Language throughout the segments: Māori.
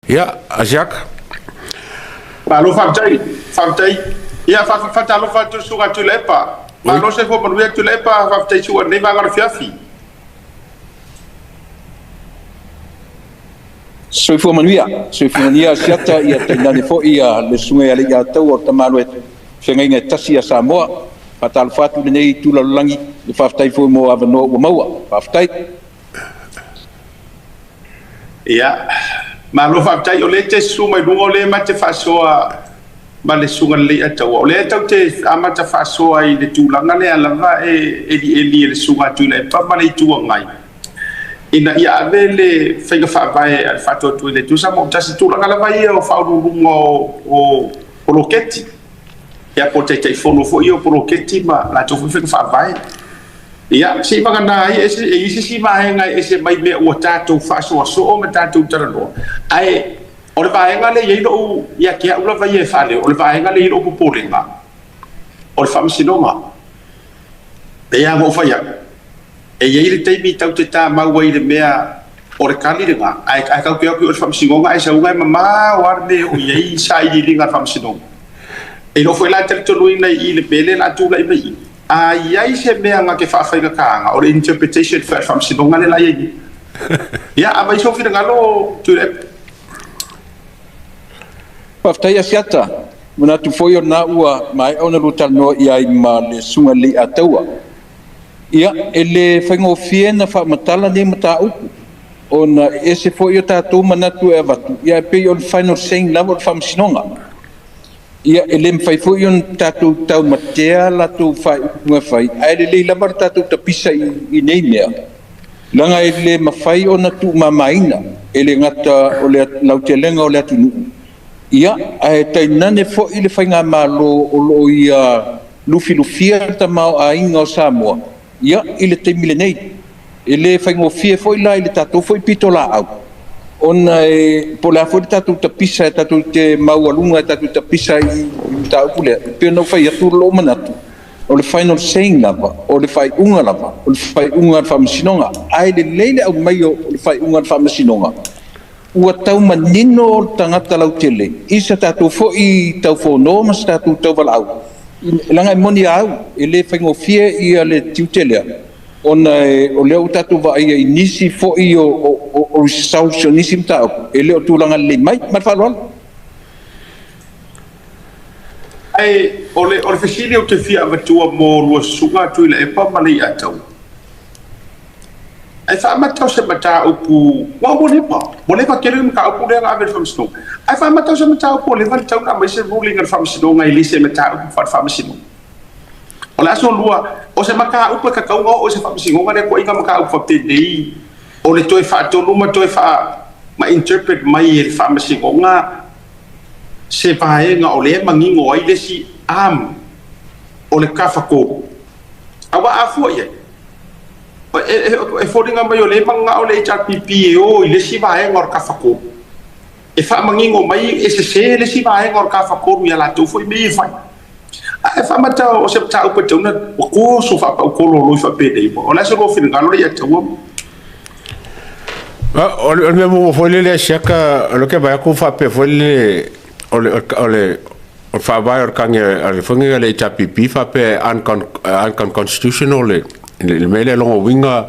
Ya, Asiak. Malo famtai. Ia fatalo fatu suga tulepa. Malo se fo manuia tulepa famtai suga nei vangar fiafi. Soifua manuia siata ia tainani fo ia le sunga ia le ia tau o tamalo e whengainga tasi a Samoa. Fatalo fatu le nei tulalangi le whaftai fo mo avano ua maua. Whaftai. Ia. Malo famtai o le te suma lungo le mate fasoa ma le sunga le atau. O le atau te amata fasoa i le tulanga le alava e le sunga tulepa ma le tua ngai. Ina ia avele fenga favae al fato tu le tu samo tasi tu la kala vai o fa o roketi ia pote te fono fo io roketi ma la tu fenga favae ia si magana ai ese si maenga ese mai me o tato faso so o me tato tarano ai o le vaenga le ilo ia kia ula vai e fale o le vaenga le ilo ku polenga o le famsinoma ia go faia e ia le taimi tau te tā maua i le mea o le kali ringa. Ai kau kia ki o le whamsingonga ai sa unga e mama o arme o iei sa i ringa whamsingonga. E no foi la talitonu ina i le pele la tūla i mai. A iei se mea nga ke whawhainga kāanga o le interpretation wha whamsingonga le la iei. Ia, a mai sofi ngalo tu le. Whaftai asiata. Muna tu foi o na ua mai au na rutal no iai ma le sunga li ataua. Ia, ele whaingo fie na whamatala ne mata uku. O na ese fo i o tātou manatu e watu. Ia, e pei o le final saying lava o le whamsinonga. Ia, ele mwhai fo i o tātou tau matea la tau whai ukunga whai. Aere le lava o tātou tapisa i nei mea. Langa ele mawhai o na tu mamaina. Ele ngata o le lautelenga o le atunu. Ia, ae tainane fo i le whainga malo o lo ia lufi-lufia ta mao a inga o Samoa. Ia, i le teimile nei. E le whaingo fie foi la i le tatou foi pito la au. Ona e po la foi tatou tapisa e tatou te maualunga e tatou tapisa i tau pulea. Pio nau whai atu lo manatu. O le final saying lava, o le whai unga lava, o le whai unga whamasinonga. Ai le leile au mai o le whai unga whamasinonga. Ua tau manino o tangata lau tele. Isa tatou foi tau whono mas tatou tau walau. Langa e moni au, e le whaingo fie i a le tiutelea. Ona o leo tatu wa ia i nisi fo i o sausio nisi mtao. E leo tūlanga le mai, marwhalwal. Ai, o le whesili o te fia avatua mo lua sunga tui le epa malei atau. Ai whamatau se mata upu, wa mo lepa kere mka upu lea ngā veri whamsino. Ai whamatau se mata upu, lepa li tau nga mai se ruling al whamsino ngai li se mata upu whamsino. O le aso lua, o se maka upu e kakaunga o se whamsino ngai le kua inga maka upu whapte nei. O le toi whaatoluma toi ma interpret mai e le whamsino nga se vaenga o le mangingo ai le si o le kawhako. Awa afua ia. E fodinga mai o le manga o le HRPP e o i le si vaenga o kawhako. E whamangingo mai e se le si vaenga o kawhako ru ia la tau foi mei e whai. E whamata o se pata upa tauna o ko so whapa o kolo loi whapede i mo. O la se lo whina ngalo le ia taua. O le mo foi le siaka lo ke vai ku whape foi le o whawai o kange o le whunga le HRPP whape unconstitutional le mele longo winga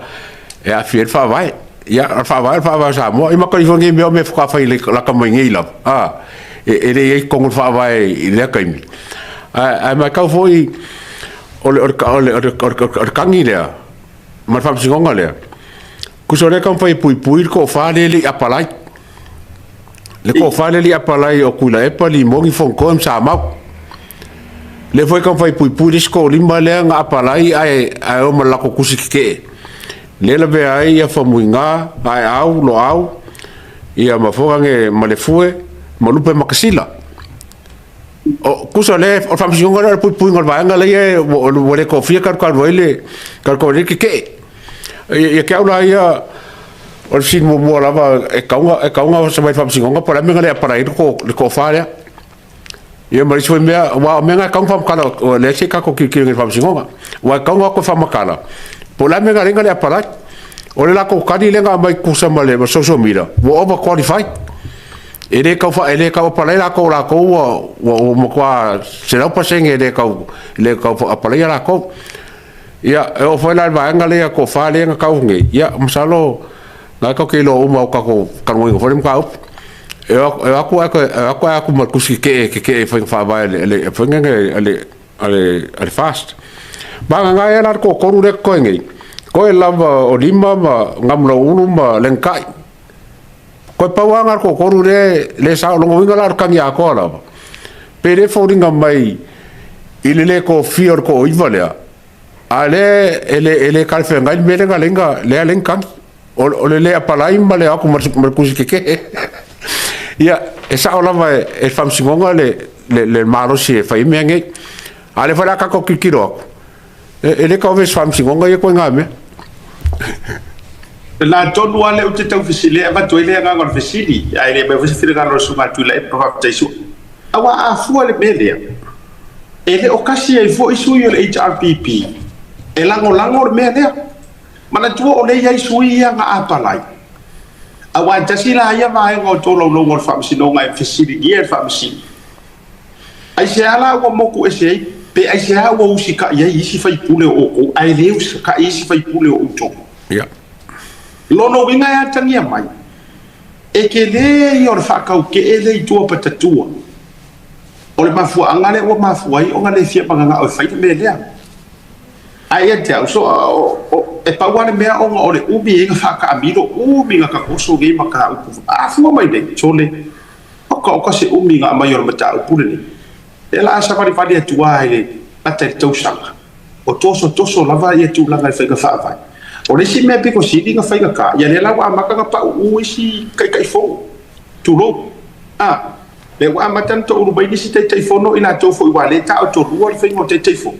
e a fiel whawai. Ia, whawai sa mo. I makari whangi mea me whakawhai le laka mai ngei lau. E le e kongu whawai i lea kaimi. Ai mai kau foi o kangi lea. Ma whamsingonga lea. Kuso le kau whai pui ko whale li apalai. Le ko whale li apalai o kula epa li mongi whongkoem sa mau. Le foi kau whai pui le sko lima lea nga apalai ai o malako kusikike. Le la vea ai ia whamuinga, ai au, lo au, ia mawhorange malefue, malupe makasila. O kusa le, o whamsingonga na pui ngal vaenga le ia, o le kofia karkawai kike. Ia kia ula ia, o le sin mua lava, e kaunga sa mai whamsingonga, Palemia le aparai le kofarea. Ia marisi foi mea, wa menga kaunga whamakala, o le se kako kiri whamsingonga. Wa kaunga ko whamakala. Palemia ringa le aparai. O le lako kani lenga mai kusa male ma social media. Wa over qualified. ele kau palai la ko o mo kwa se la paseng ele kau palai la ko ia o foi la va ngale ko fa le kau nge ia msalo na ko ke lo mo ka ko kan mo fo ka up aku mal kusi ke fa va ele fa nge ale fast ba nga ya la ko re ko nge ko la o lima ma ngam lo ulu ma lenkai ko pawanga ko le sa lo winga la kan ya ko la pere foringa mai ile ko fior ko ivalea ale ele kalfe ngai mele ngalenga le alenkan o le apalai male aku mar kusi ke ia esa ola vai e fam singonga le maro si fa imenge ale fala ka ko kikiro ele ka ves fam singonga ye ko ngame la tonu ale o te tau fisile va to ile nga ngor fisili ai le be fisile ka ro suma tu le pro fa taisu awa a fu ale mele ele o kasi ai fo isu yo le HRPP e lango mele mana tu o le ai sui nga apalai awa tasila ya va ngo to lo ngor fa sino nga fisili ye fa fisili ai se ala o moku ese pe ai se ala o usika ye isi fa ipule o ai le usika isi fa ipule o to ya lono winga ya tangia mai e ke le yor fa ka ke ele tu patatua o le mafu angale o mafu ai o ngale fia panga o fai me le ai e te so e pa wana me o le ubi e fa ka amiro ubi nga ka koso ge maka a fu mai de chole o ka se umi nga mai yor mata o pule e la sa pari pari tu ai ata to sanga o toso lava e tu langa fa ka fa vai o le si me piko si dinga fai ka ya le lawa maka ka pa u si kai fo tu lo le wa matan to uru bai si tai fo no ina to fo wa le ta o to ru le fai mo tai fo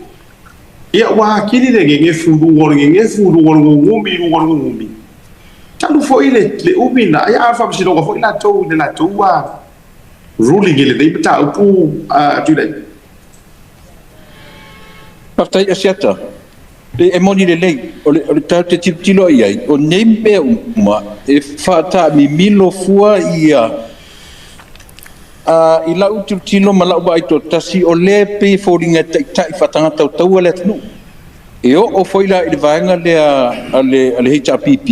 ia wa kili le nge fu ru ngumi talu fo ile le umina ya fa si no fo ina to le la to wa ruling ile dei ta pu tu le Partai Asiata e moni le lei o le tau te tilo iai o neime uma e fata mi milo fua ia i lau tilo ma lau bai to tasi o le pe fōringa tai fatanga tau ale tunu e o foila i le vaenga le HRPP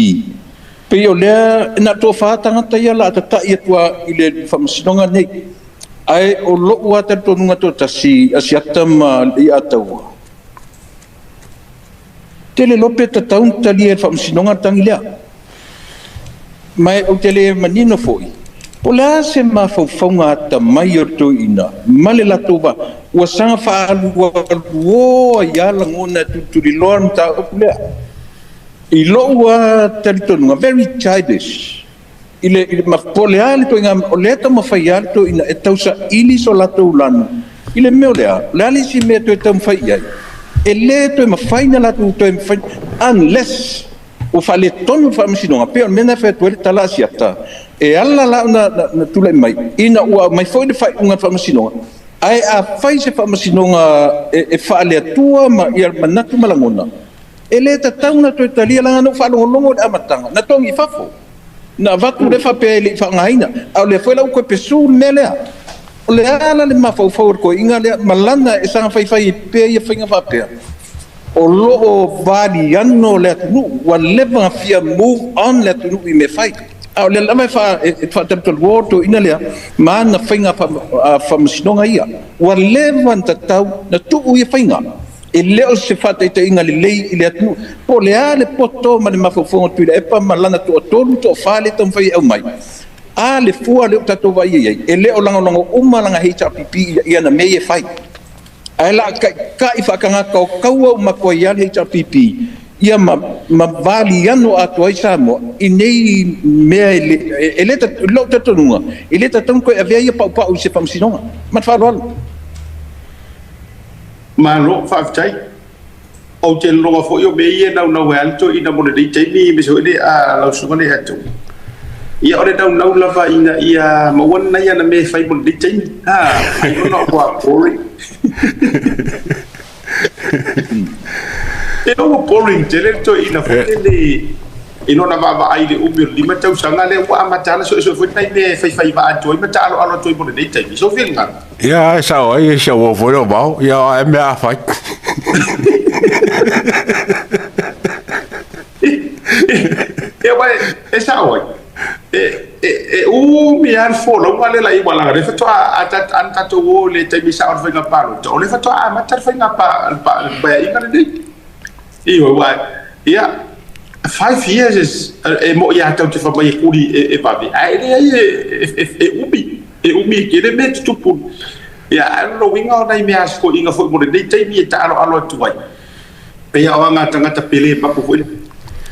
pe o le na to fatanga tai ala ta ia tua i le whamasinonga nei ai o lo ua tonunga to tasi Asiata ma i ataua tele lope ta taun tali e whamsinonga tangilea. Mai o tele manino foi. O lea se ma whauwhaunga ta mai o to ina. Male la toba. Ua sanga whaalu ua ia langona tuturi loa mta opulea. I lo ua tali tonunga. Very childish. Ile ma polea le to inga o lea ta mawhai ale to ina e tausa ili so la to ulanu. Ile meo lea. Lea li si mea to e tau mwhai ai. Ele to ma faina la to unless o fale tonu fa misinonga pe mena fe to tala siata e alla la na tule mai ina ua mai foi de fai unga fa misinonga ai a fai se fa misinonga e fale tua ma ia manatu malangona ele ta tauna to talia la no fa longo amatanga na tongi fafo na vatu le fa pe le fa ngaina au le foi la ko pesu melea o le ala le mafau ko inga le malana e sanga fai pe ia fainga fa pe o lo vali anno le tunu wa leva fia move on le tunu i me fai au le lama fa fa temple water ina le ma na fainga fa msinonga ia wa leva tatau na tu ia fainga e le o se fa te inga le lei le tunu po le ale poto ma le mafau tu le pa malana to tolu to fale tom fai au mai a le fua le tato vai ai e le o langa uma langa HRPP ia na me e fai ai la ka i fakanga ka ma ko ia HRPP ia ma vali ano ato ai samo i nei me ele ta lo tato nunga ele ta tanko e via pa o se fam sinonga ma fa lo ma lo fa tai o te lo fo yo be ia na alto ina mo de tai ni me so de a lo so ne hatu ia ore tau nau lava ina ia mawana ia na me fai bon ditain I don't know what boring e no boring tele to ina fotele ino na va ai le umi lima tau sanga le wa matala so foi nai le fai va atoi matala alo toi mo nei tai so vinga ya sa oi sa wo foi lo bao ya me a fai vai esa oi mi al folo wale la wala le fato anta to wo le tai mi sa on venga palo to le fato matar venga pa ba inga le wa ya 5 years is mo ya tau te fa mai kuri ba vi ai le umi ke le met tu pu ya no winga na mi as ko inga fo mo le tai mi ta alo tu wai pe ya nga tanga pele pa pu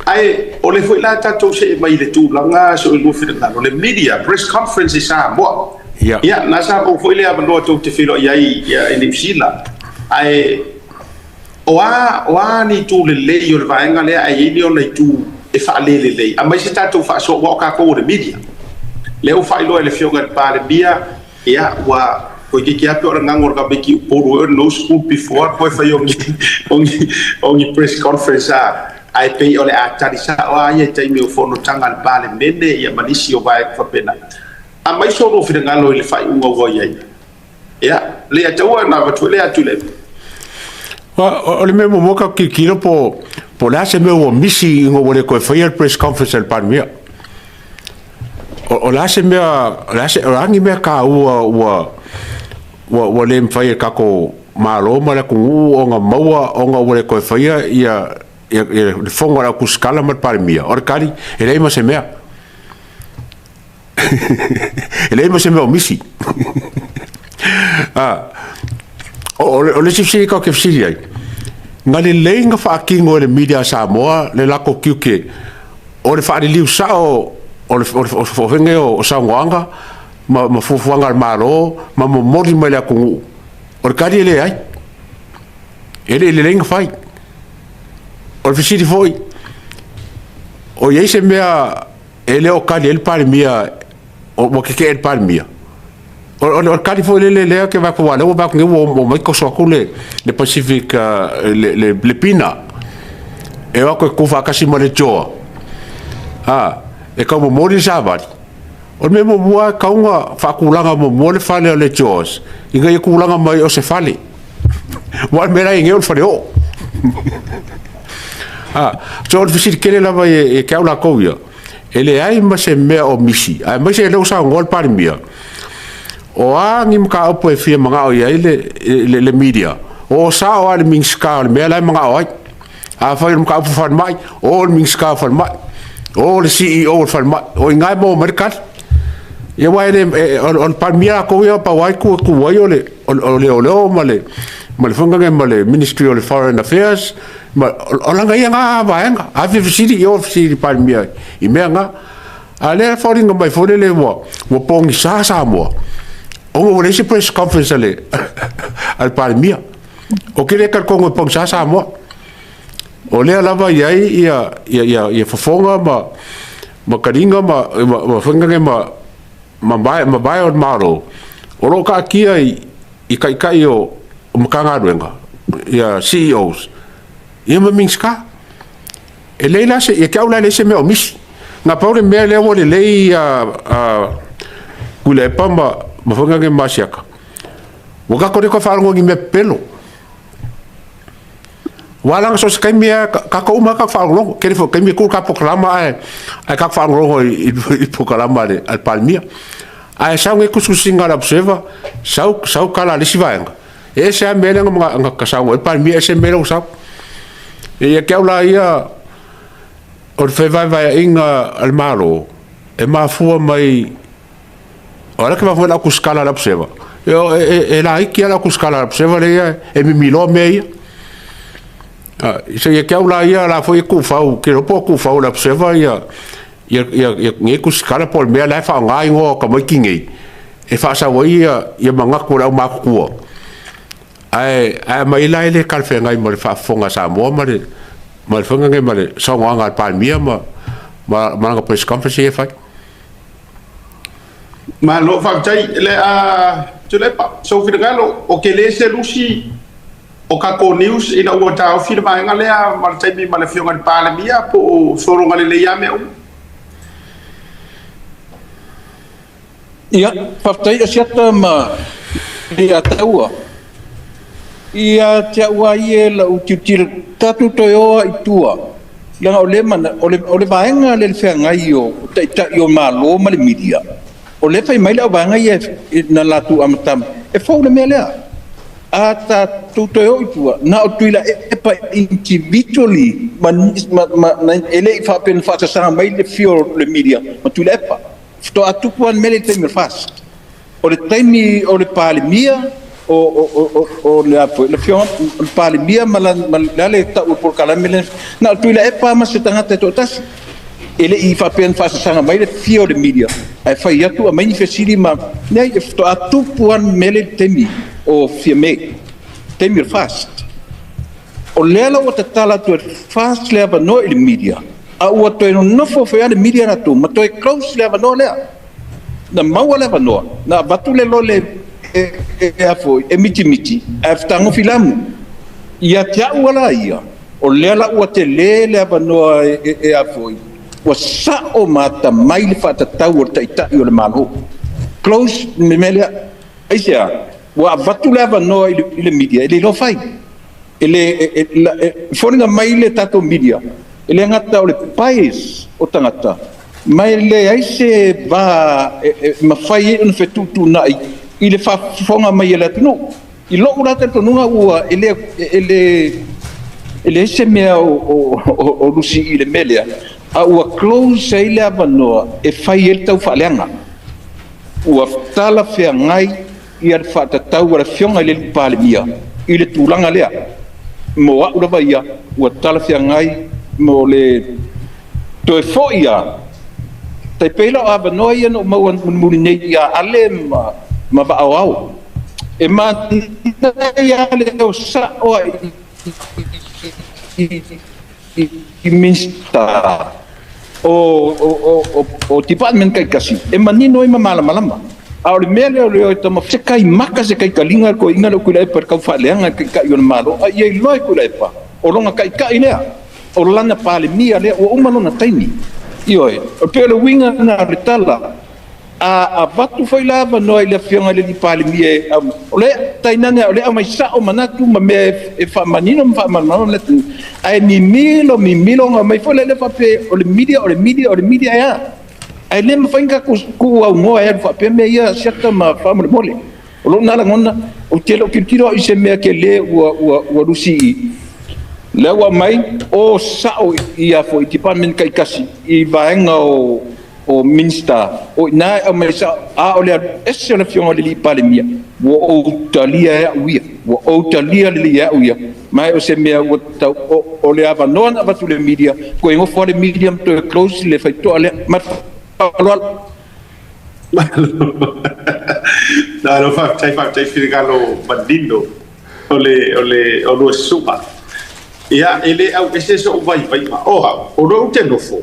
ai o le foi la tatou se mai le tulaga so i luafinaga le media press conference i Samoa ia na sa ko foi le avaloa tou te filo iai ia i New Zealand ai oa ni tu lelei o le vaega lea ai ini ona i tu e faalelelei a mai se tatou faasoʻoa o kakou o le media le u faailoa e le fioga le palemia ia ua koe ke ape o le gago o le gabeki upolu e no school before koe fai ongi press conference a ai pei ole a tarisa o ai tai me fono tanga al bale mene ia manisi o vai fa pena a mai so no fina ngalo le fai unga wo ia ia le atawa na va tole atule o le memo moka ki kilo po la se me o misi ngo wole ko fai press conference al Palemia o la se me la se rangi me ka o le fai ka ko malo mala ku o nga maua o nga wole ko fai ia le fongo la kuskala mat Palemia or kali ele ma se mea ele ma se mea o misi o le sipsi ka ke fsi ai ngale lenga fa kingo le media Samoa le la ko kiuke o le fa le liu sa o le fenge o sangwanga ma fufuanga malo ma mori ma la ku or kali ele ai ele lenga fai o le fisiri foi o iei se mea ele o kali el Palemia o mo ke el Palemia o kali foi le ke va po o va nge o mai ko so ko le Pacific le pina e va ko fa kasi mo le joa e ka mo mori sabari o me mo bua ka unga fa kulanga mo le fale le joas inga e kulanga mai o se fale wa me ra inge o fale o so le fisiri kele lava e ke aula koia ele ai ma se mea o misi ai ma se lo sa ngol Palemia o angi mka opo e fia manga o iai le media o sa o ale mingska le mea lai manga o ai a fai mka opo fan mai o le mingska fan mai o le CEO fan mai o ingai mo merkat ia wai le o Palemia koia pa wai ku wai o le ma le fonga ma le Ministry of Foreign Affairs ma o langa ia nga vaenga a fi fisiri o fisiri Palemia i mea nga a le foringa mai fore le wo pongi sa mo o mo le se press conference ale al Palemia o kile ka kongo pongi sa mo o le lava ia fofonga ma karinga ma fonga ma bai o maro o lo ka kia i kai o makanga ruenga ia CEOs ia mingska e leila se e kaula le se me o misi na paure me le wo le kule pamba ma fonga nge masiaka wo ka kore ko falango ngi me pelo wala so se me ka ko uma ka falango ke fo ke me ku ka programa ai ka falango i programa al Palemia ai sa nge kususinga la observa sau kala le sivaenga e se a mele nga kasang o Palemia se mele o sa e ke aula ia o fe vai inga al malo e ma fu mai ora que va fora ku skala la observa e la iki la ku skala la observa le e mi milo mei se ke aula ia la foi ku fau ke ro po ku fau la observa ia nge ku skala por me la fa ngai ngo ka mai kingi e fa sa wo ia manga ku la ma ku ai mai lai le kalfenga i mo le Fafo Samoa ma le fonga nge ma le songa al Palemia ma nga press conference e fai ma lo fa tai le tu le pa so fi ngalo o ke le se lusi o ka ko news ina ua tau firma nga lea ma taimi ma le fionga ni Palemia po soronga le ia me ia papai asiata ma ia taua ia tia ua ie la utiutil tatu toyoa itua langa ole mana ole vaenga le feangai o ta yo malo ma le media ole fai mai le vaenga ie na latu amatam e fo le melea ata tutoyo itua na tuila e pa individually man ele fa pen fa sa mai le fio le media ma tuila e pa to atupuan mele te fast o le taimi o le Palemia o le fio Palemia ma le ta o por kala mele na tuila e pa ma se tanga te totas ele I fa pen fa sa mai le fio le media ai fa ia tu a mai fesili ma nei to atupuan mele temi o fiame temir fast o lela o tala tu fast leva no il media a o to no fo fa le media na tu ma to close leva no le na mau leva no na batu le lo le e fo e miti after ngo filamu ia tia wala ia o lela o te le leva no e fo o sa o mata mai le fa ta tau ta ita o le malo close memelia aisia wa vatu leva no ile media ele lo fai ele foringa mai le tato media ele ngata o le pais o tangata mai le aise va ma fai un fetutu nai ile fa fonga mai ele no I lo ura te tonunga ua ele se mea o rusi ile melea a ua close ele avanoa e fai ele tau faleanga ua tala fea ngai ia le whātatau ara whionga le Palemia I le tūlanga lea mo a urawa ia ua talawhia ngai mo le toe fo ia tai peila o avanoa ia no maua muni nei ia ale ma va au e ma ia le o sa o I minsta o department kai kasi e manino I malama a le mele o le tama se kai maka se kai kalinga ko inga lo kula per ka faleanga kai yo malo a ye loi kula pa o longa kai lea o lana Palemia le o umano na taimi io o pelo winga na ritala a vatu foi lava no ile fionga le Palemia o le tainanga o le mai sa o manatu ma me e fa manino fa manano le ai mi milo nga mai foi le fa pe o le media ya ai le mfainga ku au ngoa e fa pe me ia certa ma fa mo mole o lo nala ngona o telo kitiro I se me ke le wa rusi le wa mai o sao ia foi department kai kasi I vaenga o minsta o na o mai sa a o le esse le fiona le Palemia o talia le ia mai o se me o le ava non ava tu le media ko ngo for le media to close le fai to le ma no fa tai firgalo bandino o lo supa ia ele au ese so vai ma o lo te no fo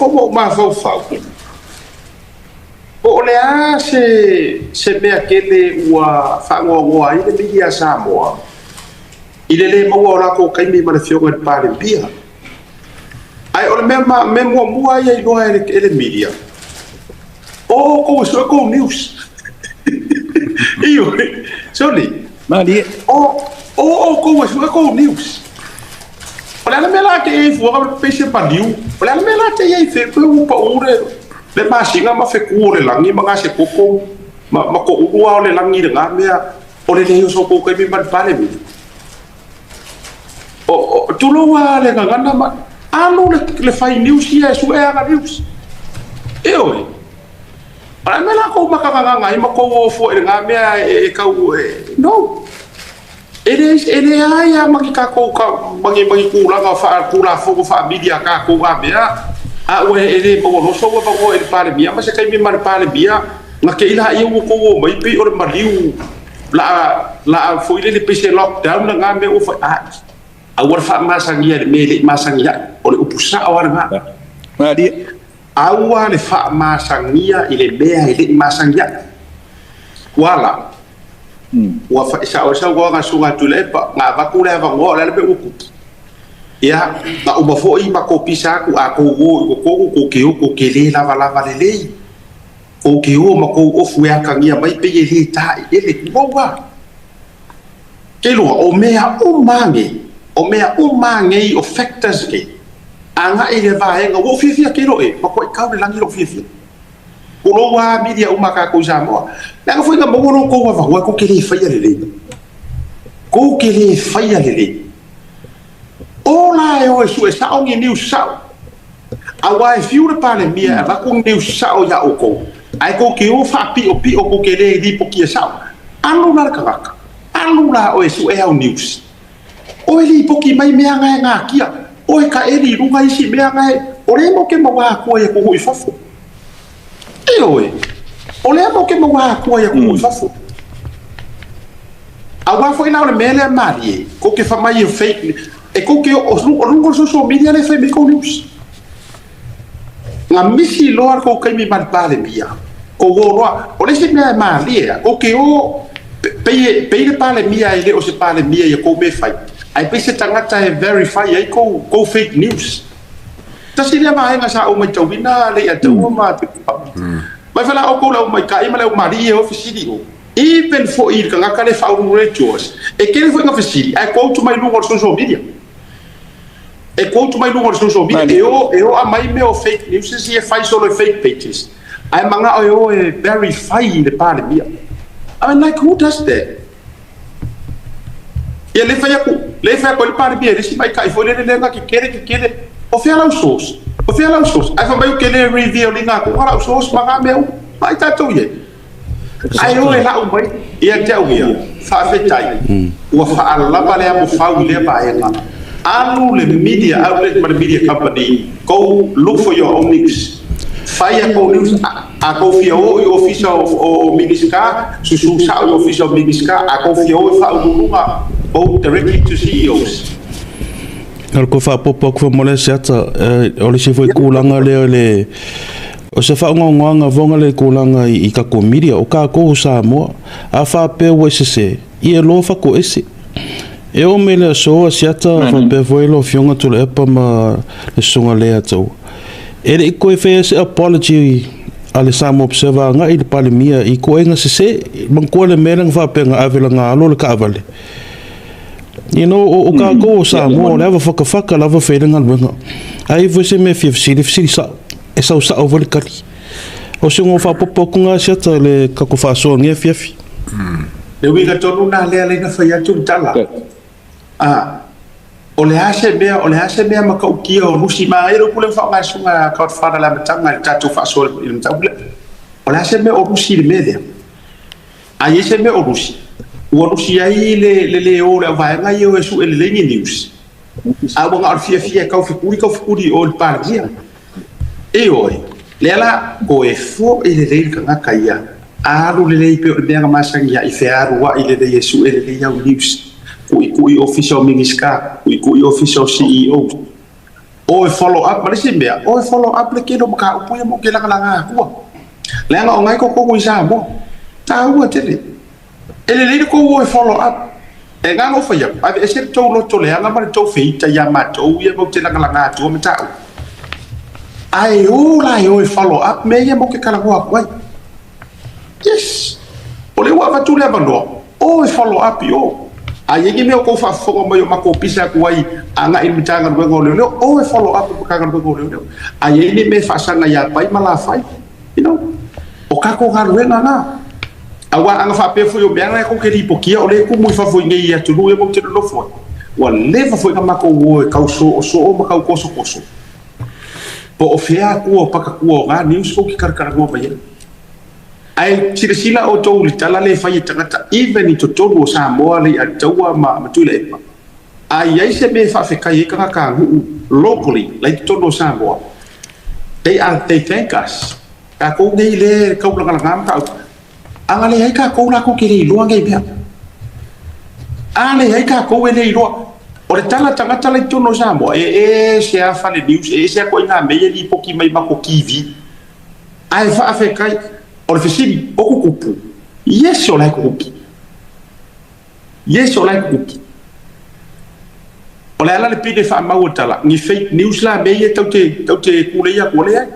mo ma fa o le a se me aquele ua fa ngo ai le media Samoa ile le mo ora ko kai mi ma le fionga de Palemia ai o le me mua ai no ele media o ko so ko news io sorry mali o ko so ko news olha me lá que e voa peixe padiu olha me lá que e fe ko pa ure le masinga ma fe kure langi ma se koko ma ko ua le langi de ngamea o le so ko kai mi Palemia o tu lo wa le ngana ma alo le fai news ia su e aga news oi ai me la ko makanga ngai ma ko fo e ngamea e ka no ele ai a mangi ka ko ka mangi kula ga fa kula fo fa media ka ko ga bea a we ele mo no so wa ko e Palemia ma se kai mi Palemia na ke ila ia ko mai pe o maliu la fo ile le pese lockdown na ngame o fa a war fa masangia le mele masangia o le upusa o nga ma di awa le fa masangia ile bea ile masangia wala ua faʻisao ua gasunga atu le pa ga vaku le avagoa o le pe uku ia na uma foʻi makopisa aku akou o i kokogu kou keu kou kelē lavalava lelei kou keu ma kou ofu e akagia mai pei e lē taʻi ele kuaua ke loa o mea umagei o factors ke agaʻi le vaega ua o fiafia ke loe ma koʻi kau le lagi lo fiafia Kulowa media umaka ko Samoa. Naka foi ka mogoro ko wa ko kele faia lele. Ko kele faia lele. Ola e o su sa ongi new sa. Awa e fiu le Palemia va ko new sa o ya o ko. Ai ko ke o fa pi o ko kele di po ki sa. Anu na ka. Anu la o su e au news. O li po ki mai mea nga kia. O e ka e di runga isi mea nga. O le mo ke mo wa ko e ko i Fafo. Oe, o lea mo ke mawa kua ia kumu i Fafo. A wafo ina o le mele a marie, ko ke whamai o fake, e ko ke o rungo social media le whai miko news. Ngā misi loa ko kaimi man Palemia, ko woroa, o le se mea marie, ko ke o pei le Palemia e le o se Palemia ia ko me whai. Ai pei se tangata e verify ai ko fake news. Tasi le maenga sa o mai tauina le a tau ma te mai fala o ko la mai ka i mala o mari e ofisiri o even for ir ka ngaka le fa o retios e ke le foi nga ofisiri ai ko tu mai lungo social media e ko tu mai lungo social media e o a mai me o fake news si e fai solo fake pages ai manga o e verify le Palemia I mean like who does that e le fai ko le Palemia le si mai ka i foi le nga ki kere o fia lau sos ai fa mai ke le review linga ko lau sos manga meu mai tatu ye ai o e lau mai ia tau ia fa fetai o fa ala pale a mo fau le ba ela alu le media outlet ma media company go look for your own news fire ko news a ko fia o official o minister su sa o official minister a ko fia o fa o lunga o directly to CEOs. Ko fa popo ko mo le seta o le se foi kulanga le o se fa nga vonga le kulanga I ka ko media o ka ko Samoa a fa pe o se I e lo fa ko ese e o me le so seta fa pe foi lo fionga tu le pa ma le songa le ato e le ko fe se apology ale Samoa observa nga I Palemia I ko enga se man ko le melang fa pe nga avela nga lo le ka avale You know, o ka ko Samoa leva whakawhaka lava whenenga luenga. Ai vose me fifsiri sa e sa over kari. O se ngō whapopoku ngā siata le kako whasoa ngea fiafi. Le winga tonu nā lea leina whai atu tala. O le hase mea maka ukia o rusi maa ero pule wha sunga kaut whara la matanga le tatu whasoa I mtaule. O le hase mea o rusi le mea lea. Ai ese mea o rusi. Ua rusi ai le o le vaenga I o e su ele lengi news. A wanga ar fia kau whikuri o le Palemia. E oi, le ala ko e fo ele leil ka ngaka ia. Aru le lei pe o le mea masangi ia I whearu wa ele lei e su ele lei au news. Kui official minister, kui official CEO. O e follow up, ma le se mea, o e follow up le keno maka upuia mo ke langa kua. Le anga o ngai ko kongo I Samoa. Ta ua tele. Ele le ko o follow up e nga no faya ave ese to lo to le anga ma to feita ya ma to ia mo te langa to me tau ai o la o follow up me ia mo ke kala wa wai yes o le wa va tu le ba no o follow up yo ai ngi me ko fa fo mo ma ko pisa ku wai anga I mitanga ngo le o follow up ka ka ngo le ai ni me fa sanga ya pai mala fai you know o ka ko ga ruenga na awa anga fa pe fo yo banga ko ke ripo kia o le ku mu fa fo ngi ya tu lu e mo te lo fo wa le fa fo ka ma ko wo ka so o ma ka ko so po o fea ku o paka ku o ga news ko ki kar ngo ba ye ai sila o to li tala le fa ye tangata even I to o Samoa le a taua ma tu le pa ai se me fa fe kai ka locally like to o Samoa they thank us ka ko ngi le ka ulanga ngam ka anga le ai ka ko la ko ke le lo ngai bia ale ai ka ko le lo o le tala tangata le tono Samoa e se a fa le news e se ko nga me li poki mai ma ko kivi ai fa fe kai o le fisiri o kupu yes o la kupu yes o lai kuki o le ala le pide fa mau tala ni fake news la me ye tau te kule ya kule ya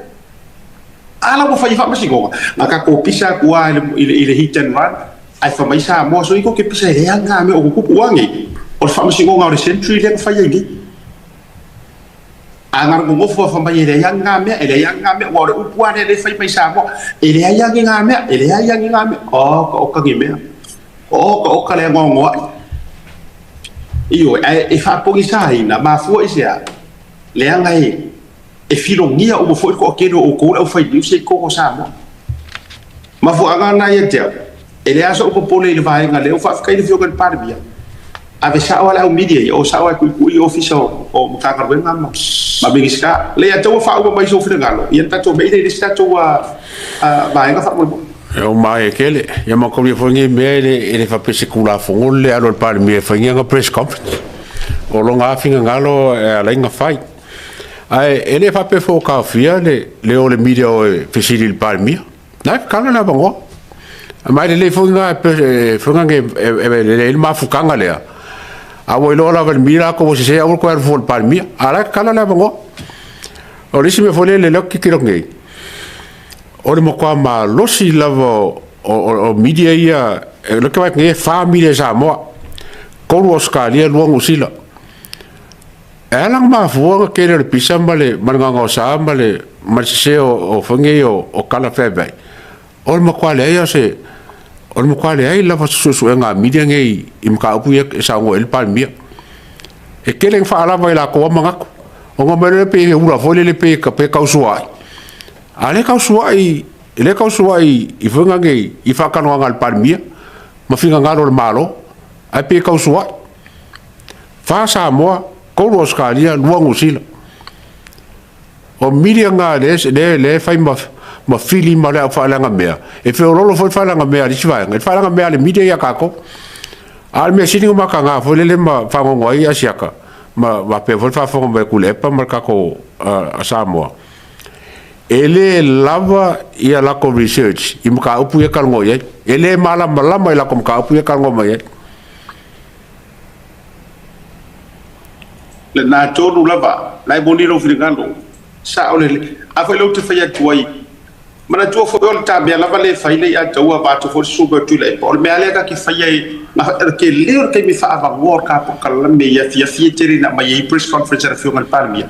ala mo fa masingo ngaka ko pisa kuā ile hit and run ai fa mai sa mo so iko ke pisa ile anga me o ku puangi o fa masingo nga o century le fa ye ngi angar go fo fa mai ile anga me o le upuane le fa mai sa mo ile anga me o ka ngi me o ka le ngo io e fa pochi sai na ma fu isia le anga e filongia o fo ko kero o ko o fai diu se ko sa ma fu anga na ye te e le aso ko pole le vai nga le o fa ka le fio kan parbia ave sa wala o media o sa wa ku official o ka ka ben ma bigiska le ya to fa o mai so fina galo ye ta to me le sta to vai nga fa mo o mai kele ya ma ko fo ngi me le fa pese kula fo le alo par me fa ngi press conference o lo nga finga ngalo la nga fai ai ele fa pe fo ka fia le o le media o fesili il Palemia na kala na bango mai le fo nga fo nga le ma fu kanga le a wo lo la mira como se o ko fo il Palemia ala kala na bango o risi me fo le lo ki kiro ngai o le mo kwa ma losi lavo o media ia lo que vai ngai família sa mo ko lo Australia lo ngusila elang ma fuanga ke le pisa male manga sa male marse o fange o kala febe o mo kwale ya se o mo kwale ai la su nga media ngai imka upu e sa ngo el Palemia e kelen fa ala vai la ko manga o ngo mele pe ura fole le pe ka pe kausua ale kausua i funga ngai i fa kanu ngal Palemia ma finga ngalo malo ai pe kausua fa sa mo ko Australia luangu sila o media nga le fai ma fili ma le fa langa mea e fe rolo fa langa mea di swa ngai fa langa mea le media ya kako al me sini ma kanga fo le ma fa ngo ai asiaka ma pe fa fo me kule pa ma kako a Samoa ele lava ia la ko research im ka upu e kalngo ye ele mala ila kom ka upu e kalngo ma ye le na tonu lava lai boni lo frigando sa ole a fa lo te fa ya tuai mana tu fo yo ta be lava le fa ile ya taua ba tu fo super tu le por me ale ka ki fa ye na ke le ke mi fa ava wor ka po kala me ya fi teri na mai press conference ra fio ngal Palemia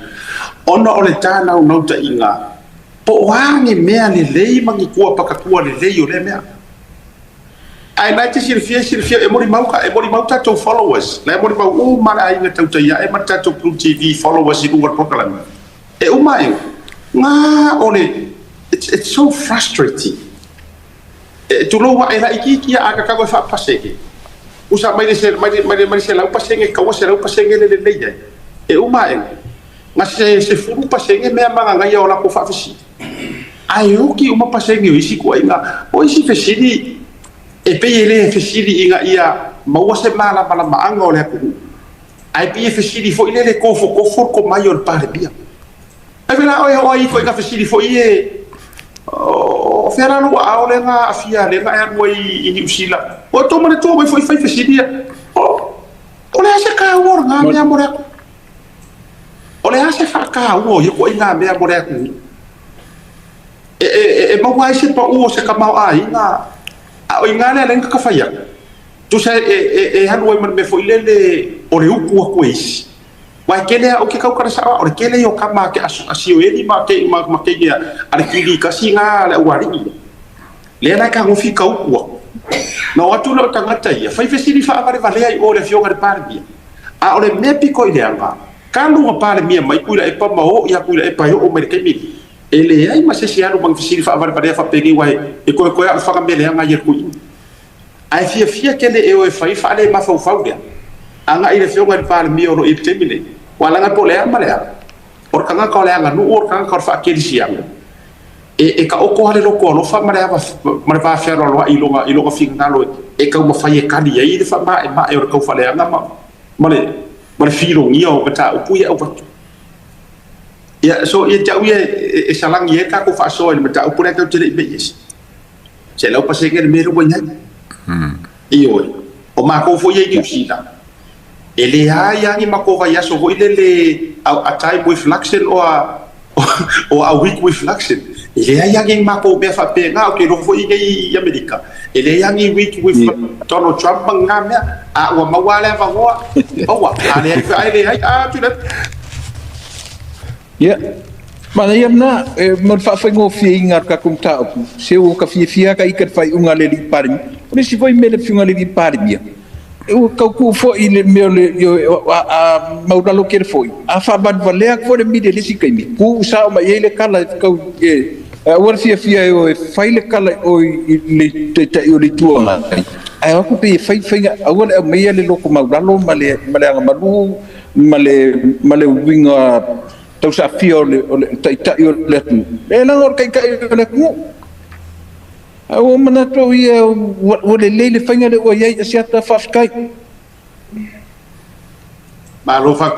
ona ole ta na no ta inga po wangi mea le lei mangi kua paka kua le lei o le mea ai nai te sirfia e mori mauta tau followers le mori mau mara ai ngatau ta ia e mata tau Blue TV followers i uwar prokalama e umai nga ole it's so frustrating tu lo wa era iki aka ka fa paseke usa mai se lau pasenge ka wa se lau pasenge le lei e umai nga se furu pasenge mea manga nga ia ola ko fa fisi ai o ki uma pasenge o isi ko inga o isi fesili e pe ele fesili inga ia maua se mala maanga o le aku ai pe fesili fo ile le kofo ko maior Palemia ai vela o ko inga fesili fo ie o fera no a ole nga afia le nga mo i New Zealand o to mane to foi fesili o le se ka wor nga me amore aku o le ase fa ka o ye ko inga me amore aku e mau ai se pa o se ka mau ai na o inga le ka faia tu se hanu man me foi le o le uku ko isi wa kele o ke ka ka sa o kele yo ka ma ke asio e ma ke ya ale ki ka singa le wari le na ka ngo fi ka uku no atu lo tangata ia fai fesili fa avare vale ai o le fionga de Palemia a o le me piko ile anga kalu o Palemia mai kuila e pa mo ia kuila e pa o mai ke mi ele ai ma se siano bang fisiri fa avare fa pegi wai e ko al fa kamele anga yer ku ai fia kele e o fa le ma fa dia anga ile fionga de Palemia o i temile wala nga pole ama le or kanga ka le anga nu or kanga ka fa ke sianga e ka o ko hale lo ko lo fa ma fa fa ro i lo finga lo e ka mo fa ye kali ai le fa ma e or ka fa le anga ma le filo ngia o ta o puia o vatu ya so ia tau ia e salang ia ka ko fa so ele mata o pura ka tele be yes se la pasenge le mero bonya io o o mako fo ye usina ele haya ni mako va yaso vo ile a time reflection or a week reflection ele haya ni mako be fa pe nga ke lo fo i America ele haya ni week with Donald Trump ngamya a wa mawale va ho o wa ale ai tu ya mana ia na mo fa ngo fi ingar ka kum ta se o ka fi ka ikat fai unga le parmi ni si foi mele fi unga le parmi o ka ku fo ile mele yo a maudalo ke foi a fa bad vale ak fo de mi de si kai mi ku sa ma ile kala ka o fi o fai le kala o le te o le tu ma ai ku pe fai a o me ile lo ku maudalo male malu male winga tau sa fio le tai tai o le tu e na or kai le ku o mana to ia o le fainga le o ia sia ta fa kai ma lo fa